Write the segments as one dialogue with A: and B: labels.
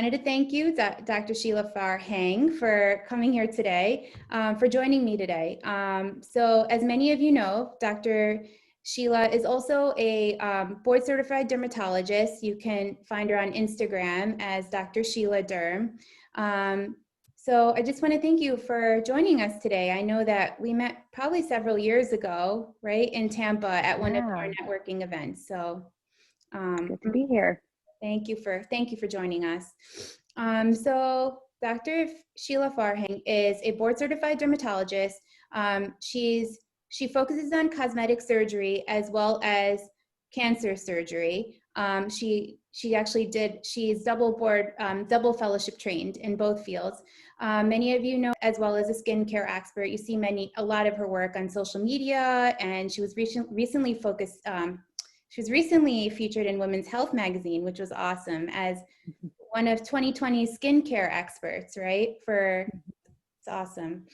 A: wanted to thank you, Dr. Sheila Farhang, for coming here today, for joining me today. So as many of you know, Dr. Sheila is also a board certified dermatologist. You can find her on Instagram as Dr. Sheila Derm. So I just want to thank you for joining us today. I know that we met probably several years ago, right, in Tampa at one of your networking events. So
B: it's good to be here.
A: Thank you for joining us. So Dr. Sheila Farhang is a board certified dermatologist. She focuses on cosmetic surgery as well as cancer surgery. She's double fellowship trained in both fields. Many of you know, as well as a skincare expert, you see a lot of her work on social media, and she was recently featured in Women's Health magazine, which was awesome, as one of 2020's skincare experts, right? It's awesome.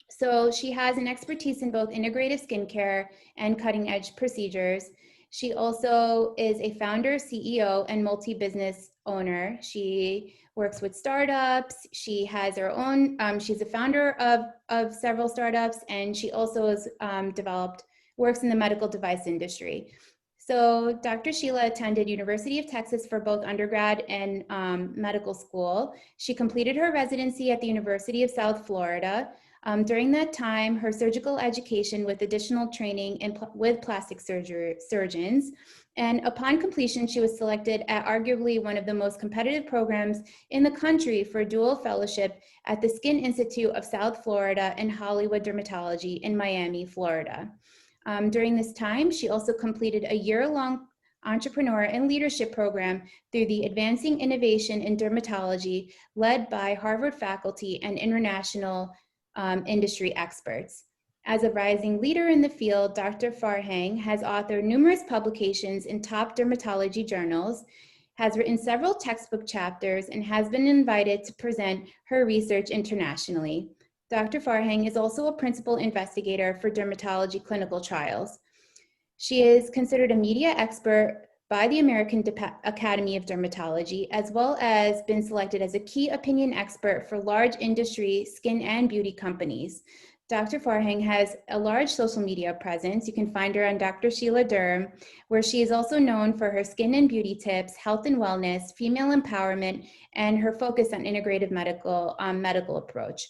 A: So she has an expertise in both integrative skincare and cutting edge procedures. She also is a founder, CEO, and multi-business owner. She works with startups. She has her own, she's a founder of several startups, and she also has works in the medical device industry. So Dr. Sheila attended University of Texas for both undergrad and medical school. She completed her residency at the University of South Florida. During that time, her surgical education with additional training with plastic surgeons. And upon completion, she was selected at arguably one of the most competitive programs in the country for dual fellowship at the Skin Institute of South Florida and Hollywood Dermatology in Miami, Florida. During this time, she also completed a year-long entrepreneur and leadership program through the Advancing Innovation in Dermatology, led by Harvard faculty and international industry experts. As a rising leader in the field, Dr. Farhang has authored numerous publications in top dermatology journals, has written several textbook chapters, and has been invited to present her research internationally. Dr. Farhang is also a principal investigator for dermatology clinical trials. She is considered a media expert by the American Academy of Dermatology, as well as been selected as a key opinion expert for large industry skin and beauty companies. Dr. Farhang has a large social media presence. You can find her on Dr. Sheila Derm, where she is also known for her skin and beauty tips, health and wellness, female empowerment, and her focus on integrative medical approach.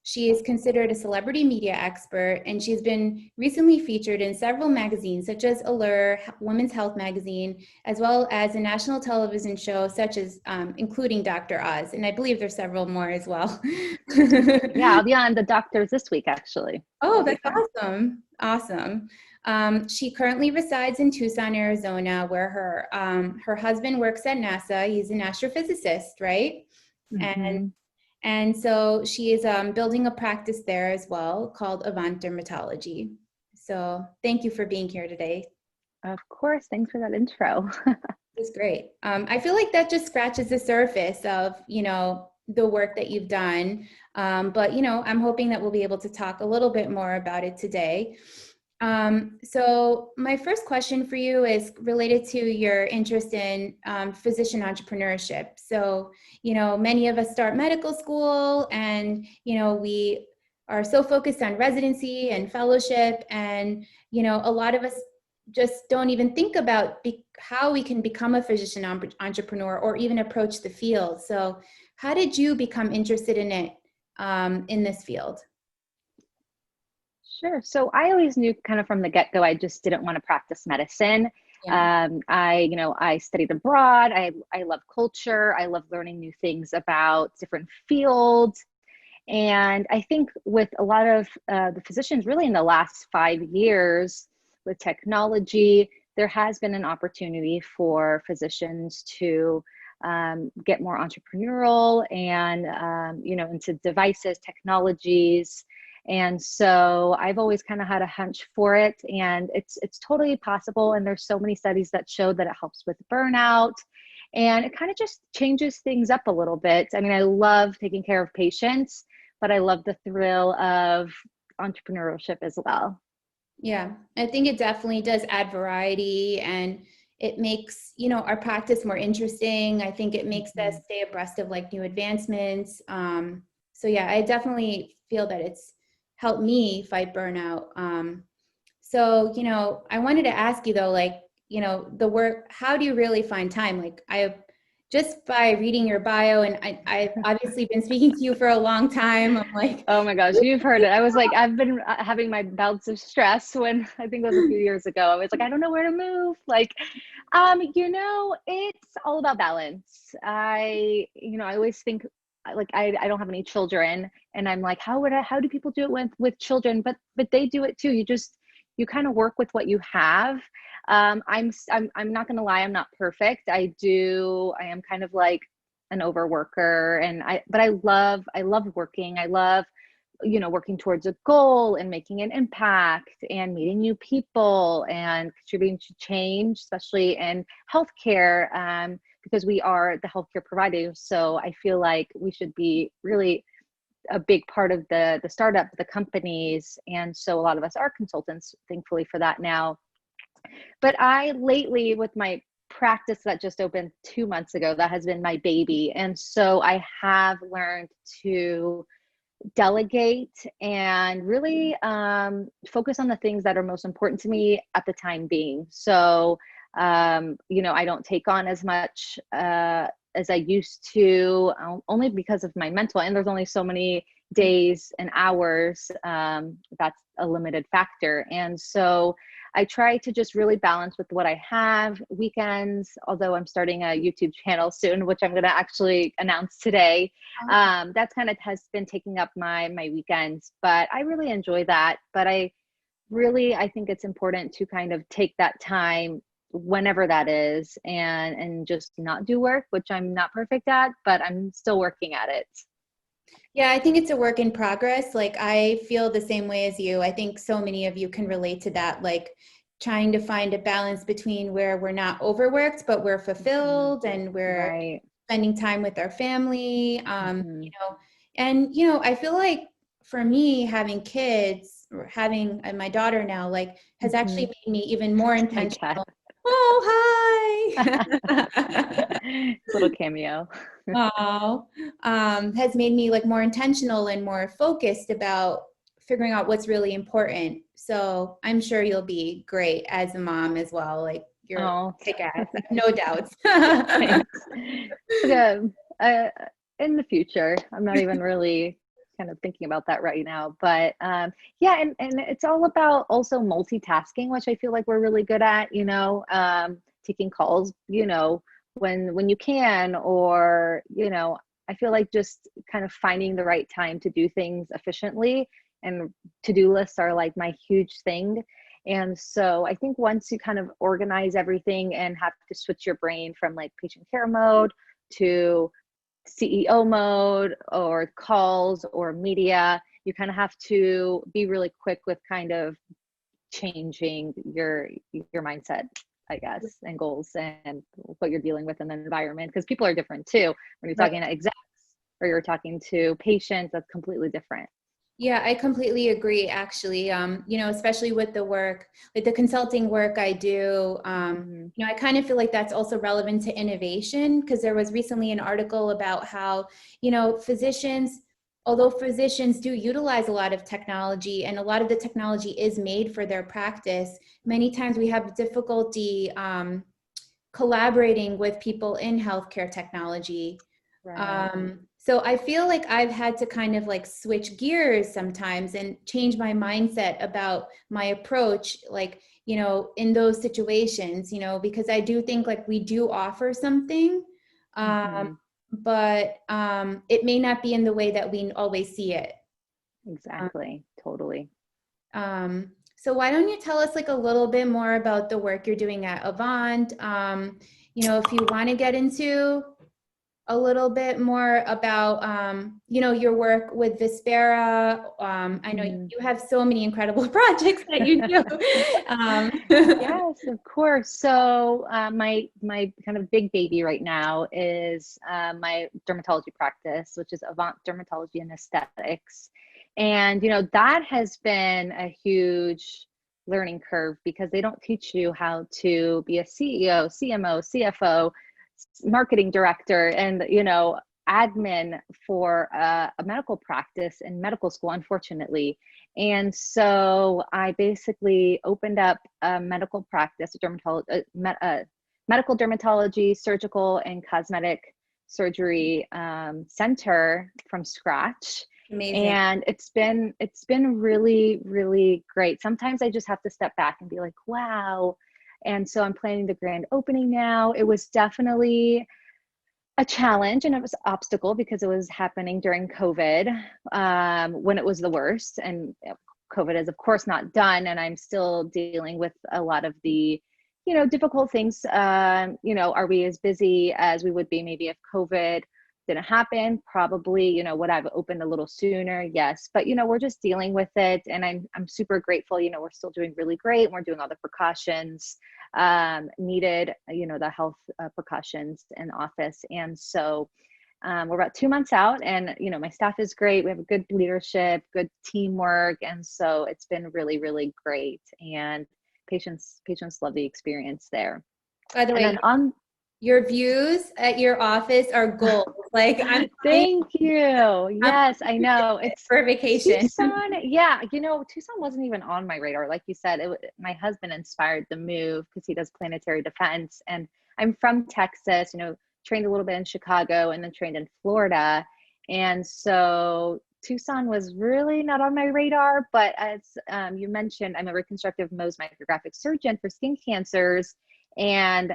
A: She is considered a celebrity media expert, and she's been recently featured in several magazines, such as Allure, Women's Health magazine, as well as a national television show, such as including Dr. Oz. And I believe there's several more as well.
B: Yeah, I'll be on The Doctors this week, actually.
A: Oh, that's awesome. Awesome. She currently resides in Tucson, Arizona, where her husband works at NASA. He's an astrophysicist, right?
B: Mm-hmm.
A: And so she is building a practice there as well called Avant Dermatology. So thank you for being here today.
B: Of course. Thanks for that intro.
A: It's great. I feel like that just scratches the surface of, the work that you've done. But, I'm hoping that we'll be able to talk a little bit more about it today. So my first question for you is related to your interest in physician entrepreneurship. So, many of us start medical school and, we are so focused on residency and fellowship, and, a lot of us just don't even think about how we can become a physician entrepreneur or even approach the field. So how did you become interested in it, in this field?
B: Sure. So I always knew kind of from the get-go, I just didn't want to practice medicine.
A: Yeah.
B: I studied abroad. I love culture. I love learning new things about different fields. And I think with a lot of the physicians really in the last 5 years with technology, there has been an opportunity for physicians to get more entrepreneurial and, into devices, technologies. And so I've always kind of had a hunch for it, and it's totally possible. And there's so many studies that show that it helps with burnout, and it kind of just changes things up a little bit. I mean, I love taking care of patients, but I love the thrill of entrepreneurship as well.
A: Yeah, I think it definitely does add variety, and it makes, you know, our practice more interesting. I think it makes us stay abreast of like new advancements. So yeah, I definitely feel that it's helped me fight burnout. So, you know, I wanted to ask you though, like, you know, the work, how do you really find time? Like just by reading your bio, and I've obviously been speaking to you for a long time. I'm like,
B: Oh my gosh, you've heard it. I was like, I've been having my bouts of stress when I think it was a few years ago. I was like, I don't know where to move. Like, you know, it's all about balance. I always think like I don't have any children, and I'm like, how do people do it with children? But they do it too. You kind of work with what you have. I'm not gonna lie, I'm not perfect. I am kind of like an overworker, but I love working. I love, you know, working towards a goal and making an impact and meeting new people and contributing to change, especially in healthcare, because we are the healthcare providers. So I feel like we should be really a big part of the startup, the companies. And so a lot of us are consultants, thankfully for that now. But I lately, with my practice that just opened 2 months ago, that has been my baby. And so I have learned to delegate and really focus on the things that are most important to me at the time being. So, you know, I don't take on as much as I used to, only because of my mental, and there's only so many days and hours. That's a limited factor. And so I try to just really balance with what I have. Weekends, although I'm starting a YouTube channel soon, which I'm going to actually announce today. That's kind of has been taking up my weekends, but I really enjoy that. But I think it's important to kind of take that time whenever that is, and just not do work, which I'm not perfect at, but I'm still working at it.
A: yeah, I think it's a work in progress. Like I feel the same way as you. I think so many of you can relate to that, like trying to find a balance between where we're not overworked, but we're fulfilled and we're
B: Right.
A: spending time with our family.
B: Mm-hmm.
A: You know, and you know, I feel like for me, having kids or having my daughter now, like has actually made me even more
B: My cat.
A: intentional. Oh, hi.
B: Little cameo.
A: Oh, has made me like more intentional and more focused about figuring out what's really important. So I'm sure you'll be great as a mom as well. Like you're
B: Oh,
A: kick-ass, no doubts.
B: thanks. Yeah, uh, in the future, I'm not even really kind of thinking about that right now. But yeah, and it's all about also multitasking, which I feel like we're really good at. You know, taking calls. You know, when you can, or you know, I feel like just kind of finding the right time to do things efficiently. And to-do lists are like my huge thing. And so I think once you kind of organize everything and have to switch your brain from like patient care mode to CEO mode or calls or media, you kind of have to be really quick with kind of changing your mindset, I guess, and goals and what you're dealing with in the environment, because people are different too. When you're
A: Right.
B: talking to execs or you're talking to patients, that's completely different.
A: Yeah, I completely agree, actually. You know, especially with the work, with the consulting work I do,
B: Mm-hmm.
A: you know, I kind of feel like that's also relevant to innovation, because there was recently an article about how, you know, although physicians do utilize a lot of technology and a lot of the technology is made for their practice, many times we have difficulty collaborating with people in healthcare technology.
B: Right.
A: So I feel like I've had to kind of like switch gears sometimes and change my mindset about my approach, like, you know, in those situations, you know, because I do think like we do offer something,
B: Mm-hmm.
A: but it may not be in the way that we always see it.
B: Exactly. Totally.
A: So why don't you tell us like a little bit more about the work you're doing at Avant? You know, if you want to get into a little bit more about, you know, your work with Vispera. I know
B: Mm-hmm.
A: you have so many incredible projects that you do.
B: Yes, of course. So my kind of big baby right now is my dermatology practice, which is Avant Dermatology and Aesthetics, and you know that has been a huge learning curve because they don't teach you how to be a CEO, CMO, CFO, marketing director, and, you know, admin for a medical practice in medical school, unfortunately. And so I basically opened up a medical practice, medical dermatology, surgical, and cosmetic surgery center from scratch.
A: Amazing.
B: And it's been really, really great. Sometimes I just have to step back and be like, wow. And so I'm planning the grand opening now. It was definitely a challenge and it was an obstacle because it was happening during COVID, when it was the worst. And COVID is of course not done. And I'm still dealing with a lot of the, you know, difficult things. You know, are we as busy as we would be maybe if COVID didn't happen? Probably. You know, would I've opened a little sooner? Yes. But, you know, we're just dealing with it. And I'm super grateful. You know, we're still doing really great. We're doing all the precautions needed, you know, the health precautions in office. And so we're about 2 months out and, you know, my staff is great. We have a good leadership, good teamwork. And so it's been really, really great. And patients love the experience there.
A: By the
B: And
A: way,
B: then on
A: your views at your office are gold. Like I'm
B: thank you. Yes, I know. It's
A: for vacation.
B: Tucson. Yeah, you know, Tucson wasn't even on my radar. Like you said, my husband inspired the move because he does planetary defense. And I'm from Texas, you know, trained a little bit in Chicago and then trained in Florida. And so Tucson was really not on my radar. But as you mentioned, I'm a reconstructive Mohs micrographic surgeon for skin cancers. And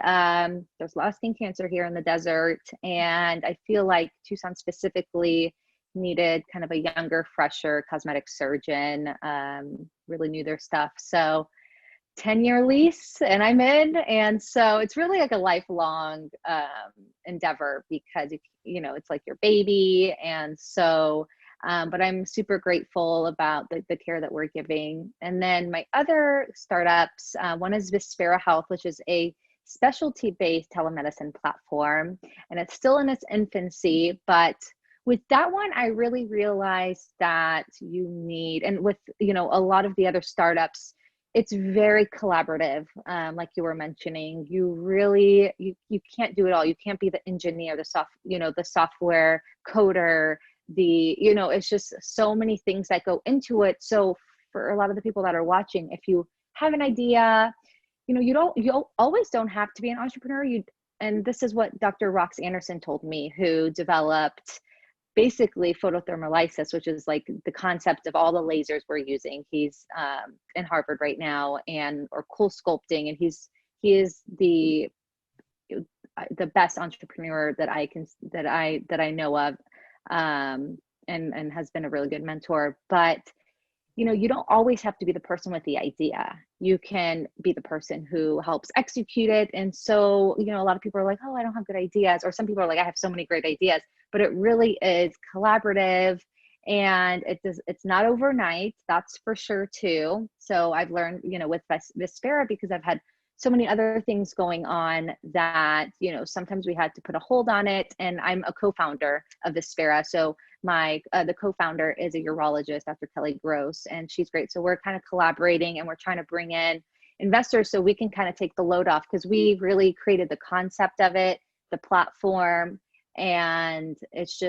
B: there's a lot of skin cancer here in the desert. And I feel like Tucson specifically needed kind of a younger, fresher cosmetic surgeon, really knew their stuff. So 10-year lease and I'm in. And so it's really like a lifelong endeavor because, you know, it's like your baby. And so, but I'm super grateful about the care that we're giving. And then my other startups, one is Vispera Health, which is a specialty-based telemedicine platform. And it's still in its infancy, but with that one, I really realized that you need, and with, you know, a lot of the other startups, it's very collaborative. Like you were mentioning, you really, you can't do it all. You can't be the engineer, the software coder, you know, it's just so many things that go into it. So for a lot of the people that are watching, if you have an idea, you know, you always don't have to be an entrepreneur. And this is what Dr. Rox Anderson told me, who developed basically photothermolysis, which is like the concept of all the lasers we're using. He's in Harvard right now, or cool sculpting, and he is the best entrepreneur that I know of, and has been a really good mentor. But you know, you don't always have to be the person with the idea. You can be the person who helps execute it. And so, you know, a lot of people are like, oh, I don't have good ideas. Or some people are like, I have so many great ideas, but it really is collaborative and it's not overnight. That's for sure too. So I've learned, you know, with Vispera, because I've had so many other things going on that, you know, sometimes we had to put a hold on it. And I'm a co-founder of Vispera. So the co-founder is a urologist, Dr. Kelly Gross, and she's great. So we're kind of collaborating and we're trying to bring in investors so we can kind of take the load off, because we really created the concept of it, the platform, and it's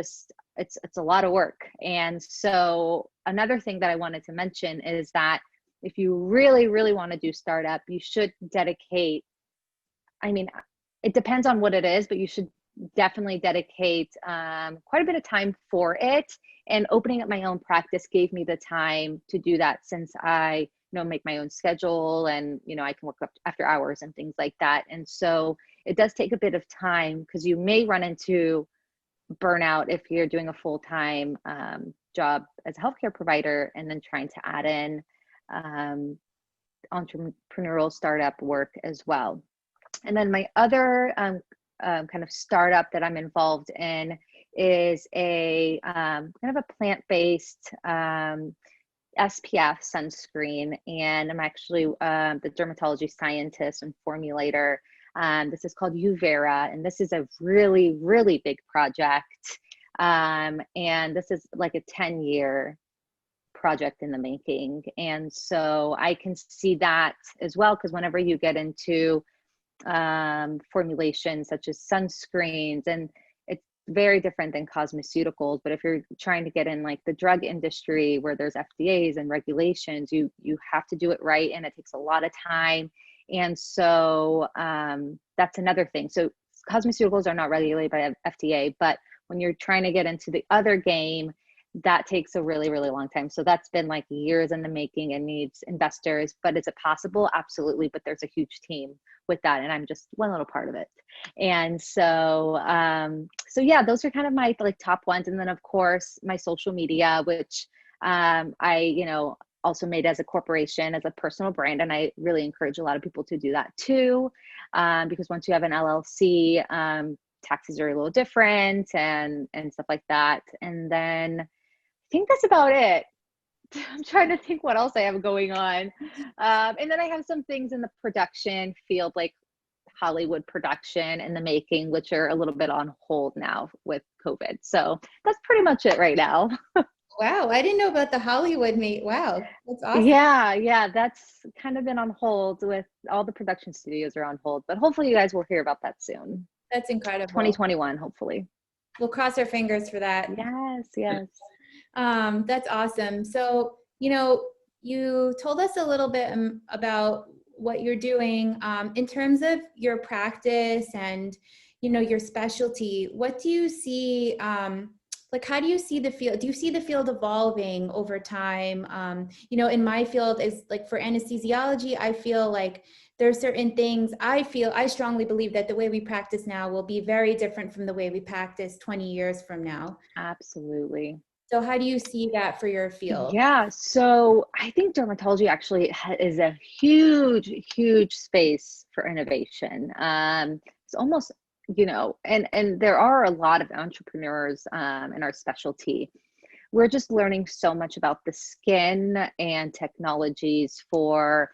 B: a lot of work. And so another thing that I wanted to mention is that if you really, really want to do startup, you should dedicate, I mean, it depends on what it is, but you should definitely dedicate quite a bit of time for it. And opening up my own practice gave me the time to do that, since I, you know, make my own schedule and, you know, I can work up after hours and things like that. And so it does take a bit of time, because you may run into burnout if you're doing a full-time job as a healthcare provider and then trying to add in entrepreneurial startup work as well. And then my other kind of startup that I'm involved in is a kind of a plant-based SPF sunscreen. And I'm actually the dermatology scientist and formulator. This is called Uvera, and this is a really, really big project. And this is like a 10-year project in the making. And so I can see that as well, because whenever you get into formulations such as sunscreens, and it's very different than cosmeceuticals, but if you're trying to get in like the drug industry where there's FDAs and regulations, you have to do it right, and it takes a lot of time. And so that's another thing. So cosmeceuticals are not regulated by FDA, but when you're trying to get into the other game, that takes a really, really long time. So that's been like years in the making and needs investors. But is it possible? Absolutely. But there's a huge team with that, and I'm just one little part of it. And so so yeah, those are kind of my like top ones. And then of course my social media, which I also made as a corporation, as a personal brand, and I really encourage a lot of people to do that too, because once you have an LLC, taxes are a little different and stuff like that. And then I think that's about it. I'm trying to think what else I have going on. And then I have some things in the production field, like Hollywood production in the making, which are a little bit on hold now with COVID. So that's pretty much it right now.
A: Wow, I didn't know about the Hollywood meet. Wow, that's awesome.
B: Yeah, that's kind of been on hold. With all the production studios are on hold, but hopefully you guys will hear about that soon.
A: That's incredible.
B: 2021, hopefully.
A: We'll cross our fingers for that.
B: Yes.
A: That's awesome. So, you told us a little bit about what you're doing in terms of your practice and, your specialty. What do you see, like, how do you see the field? Do you see the field evolving over time? In my field is like for anesthesiology, I feel like there are certain things I strongly believe that the way we practice now will be very different from the way we practice 20 years from now.
B: Absolutely.
A: So how do you see that for your field?
B: Yeah, so I think dermatology actually is a huge space for innovation. It's almost, and there are a lot of entrepreneurs in our specialty. We're just learning so much about the skin and technologies for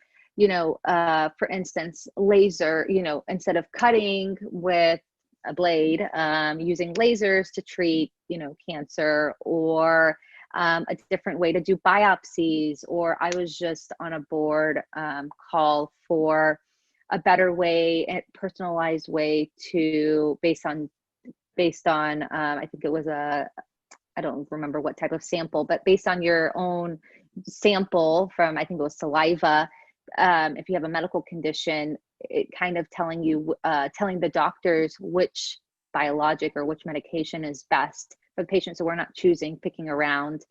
B: instance, laser, instead of cutting with a blade, using lasers to treat, cancer, or a different way to do biopsies. Or I was just on a board call for a better way, a personalized way to, based on I think it was I don't remember what type of sample, but based on your own sample from, I think it was saliva, if you have a medical condition, it kind of telling the doctors which biologic or which medication is best for the patient. So we're not picking around.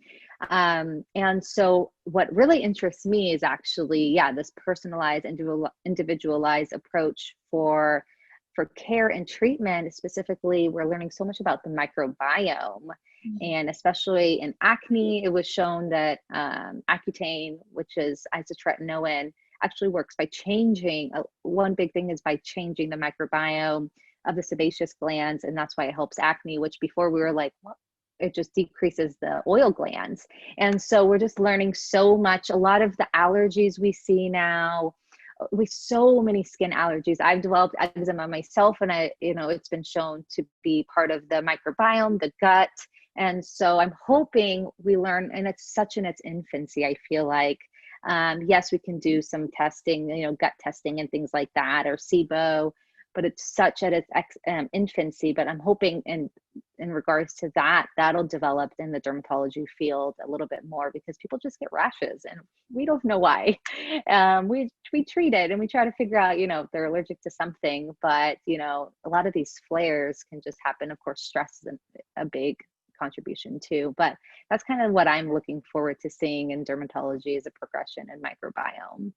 B: And so what really interests me is actually, this personalized, individualized approach for care and treatment. Specifically, we're learning so much about the microbiome. And especially in acne, it was shown that Accutane, which is isotretinoin, actually works by changing, one big thing is by changing the microbiome of the sebaceous glands. And that's why it helps acne, which before we were like, well, it just decreases the oil glands. And so we're just learning so much. A lot of the allergies we see now, with so many skin allergies, I've developed eczema myself, and it's been shown to be part of the microbiome, the gut. And so I'm hoping we learn, and it's such in its infancy, I feel like. Yes, we can do some testing, gut testing and things like that, or SIBO, but it's such at its infancy. But I'm hoping in regards to that, that'll develop in the dermatology field a little bit more, because people just get rashes and we don't know why. We treat it and we try to figure out, if they're allergic to something, but a lot of these flares can just happen. Of course, stress is a big contribution too, but that's kind of what I'm looking forward to seeing in dermatology, as a progression in microbiome.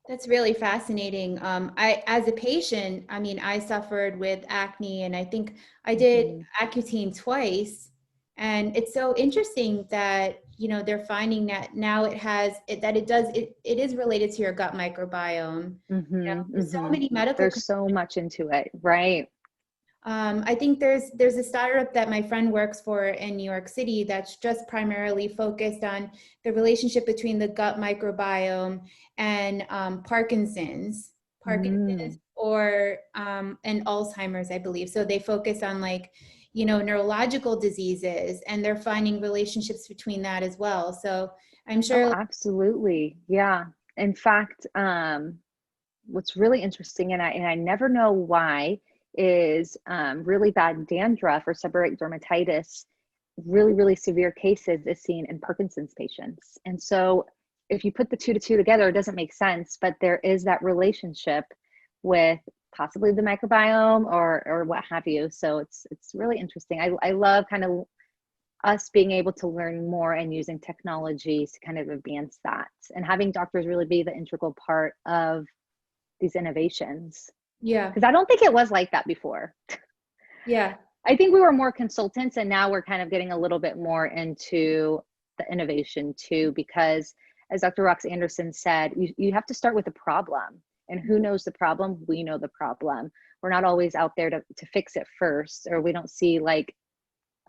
A: That's really fascinating. As a patient, I suffered with acne, and I think I did Accutane twice. And it's so interesting that, they're finding that now it is related to your gut microbiome. So many
B: There's so much into it, right?
A: I think there's a startup that my friend works for in New York City that's just primarily focused on the relationship between the gut microbiome and Parkinson's or and Alzheimer's, I believe. So they focus on, like, neurological diseases, and they're finding relationships between that as well. So I'm
B: Oh,
A: sure.
B: absolutely. Yeah. In fact, what's really interesting, and I never know why, is really bad dandruff or seborrheic dermatitis, really, really severe cases is seen in Parkinson's patients. And so if you put the two to two together, it doesn't make sense, but there is that relationship with possibly the microbiome or what have you. So it's really interesting. I love kind of us being able to learn more and using technologies to kind of advance that, and having doctors really be the integral part of these innovations.
A: Yeah.
B: Because I don't think it was like that before.
A: Yeah.
B: I think we were more consultants, and now we're kind of getting a little bit more into the innovation too, because as Dr. Rox Anderson said, you have to start with the problem. And who knows the problem? We know the problem. We're not always out there to fix it first, or we don't see like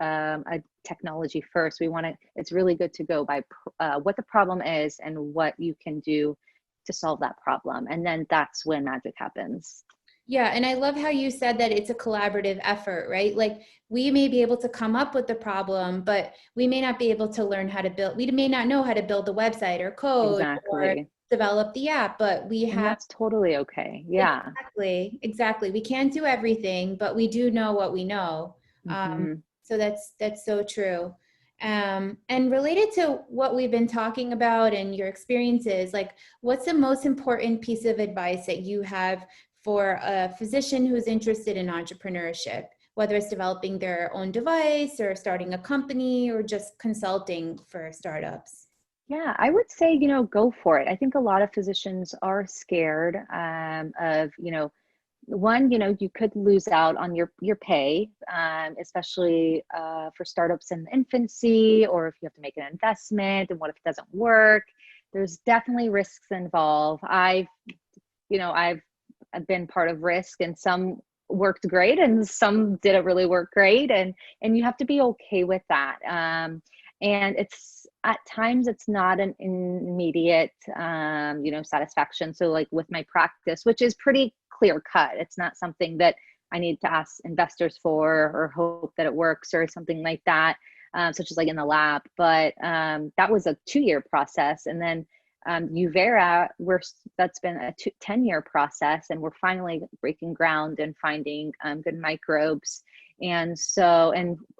B: a technology first. It's really good to go by what the problem is and what you can do to solve that problem. And then that's when magic happens.
A: Yeah. And I love how you said that it's a collaborative effort, right? Like we may be able to come up with the problem, but we may not be able to learn how to build, we may not know how to build the website or code or
B: Exactly.
A: develop the app, but we
B: And
A: have.
B: that's totally okay. Yeah.
A: Exactly. We can't do everything, but we do know what we know.
B: Mm-hmm.
A: So that's so true. And related to what we've been talking about and your experiences, like what's the most important piece of advice that you have for a physician who's interested in entrepreneurship, whether it's developing their own device or starting a company or just consulting for startups?
B: Yeah, I would say, go for it. I think a lot of physicians are scared of, one, you could lose out on your pay, especially for startups in infancy, or if you have to make an investment and what if it doesn't work. There's definitely risks involved. I've been part of risk, and some worked great and some didn't really work great, and you have to be okay with that. And it's at times it's not an immediate satisfaction. So like with my practice, which is pretty clear cut, it's not something that I need to ask investors for or hope that it works or something like that, such as like in the lab. But that was a 2-year process. And then Uvera, that's been a 10-year process, and we're finally breaking ground and finding good microbes. And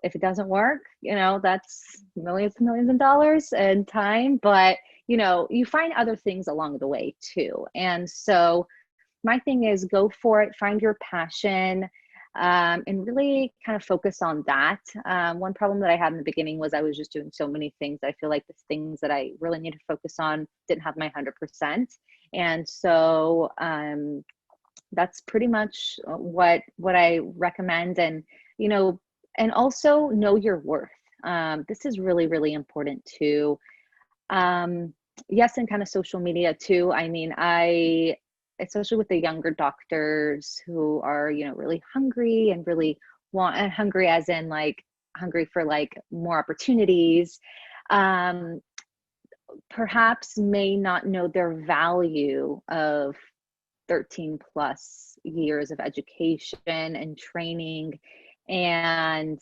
B: if it doesn't work, that's millions and millions of dollars and time, but you find other things along the way too. And so my thing is go for it, find your passion, and really kind of focus on that. One problem that I had in the beginning was I was just doing so many things. I feel like the things that I really need to focus on didn't have my 100%. And so that's pretty much what I recommend. And, and also know your worth. This is really, really important too. Yes, and kind of social media too. I mean, especially with the younger doctors who are, really hungry and really hungry as in like hungry for like more opportunities, perhaps may not know their value of 13 plus years of education and training. And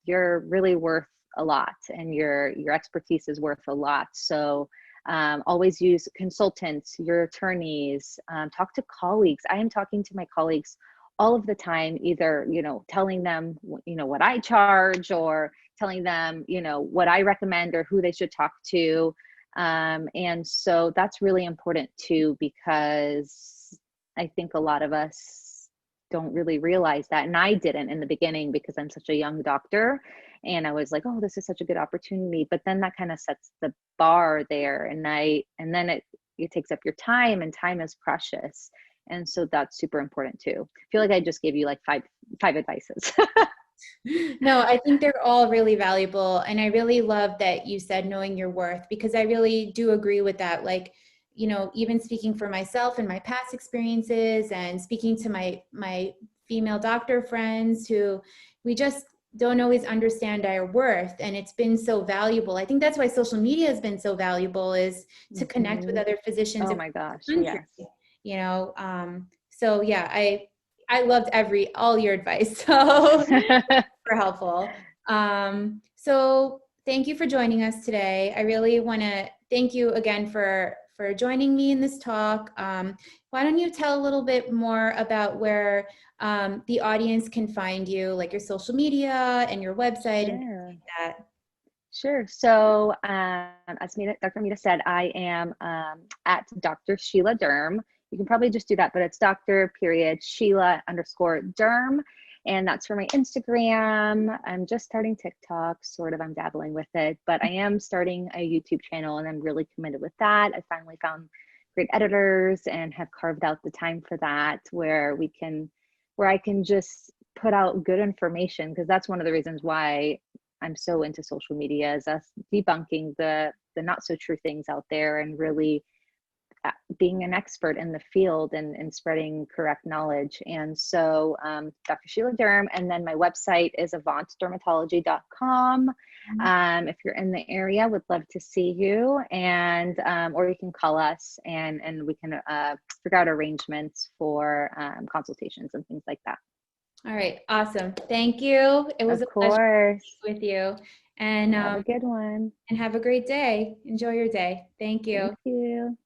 B: you're really worth a lot, and your expertise is worth a lot. So always use consultants, your attorneys, talk to colleagues. I am talking to my colleagues all of the time, either, telling them, what I charge, or telling them, what I recommend or who they should talk to. And so that's really important too, because I think a lot of us don't really realize that. And I didn't in the beginning because I'm such a young doctor. And I was like, oh, this is such a good opportunity. But then that kind of sets the bar there. And then it takes up your time, and time is precious. And so that's super important too. I feel like I just gave you like five advices.
A: No, I think they're all really valuable. And I really love that you said knowing your worth, because I really do agree with that. Like, even speaking for myself and my past experiences, and speaking to my female doctor friends who we just don't always understand our worth. And it's been so valuable. I think that's why social media has been so valuable, is to connect with other physicians.
B: Oh my gosh,
A: Country,
B: yes.
A: So yeah, I loved all your advice. So super helpful. So thank you for joining us today. I really want to thank you again for joining me in this talk. Why don't you tell a little bit more about where the audience can find you, like your social media and your website and things like that?
B: Sure. So as Dr. Mita said, I am at Dr. Sheila Derm. You can probably just do that, but it's Dr. Sheila _Derm. And that's for my Instagram. I'm just starting TikTok, sort of. I'm dabbling with it, but I am starting a YouTube channel and I'm really committed with that. I finally found great editors and have carved out the time for that where I can just put out good information, because that's one of the reasons why I'm so into social media, is us debunking the not so true things out there and really being an expert in the field and spreading correct knowledge. And so Dr. Sheila Derm, and then my website is avantdermatology.com. If you're in the area, would love to see you, and or you can call us and we can figure out arrangements for consultations and things like that.
A: All right. Awesome. Thank you. It was a pleasure to speak with you. And
B: have a good one.
A: And have a great day. Enjoy your day. Thank you.
B: Thank you.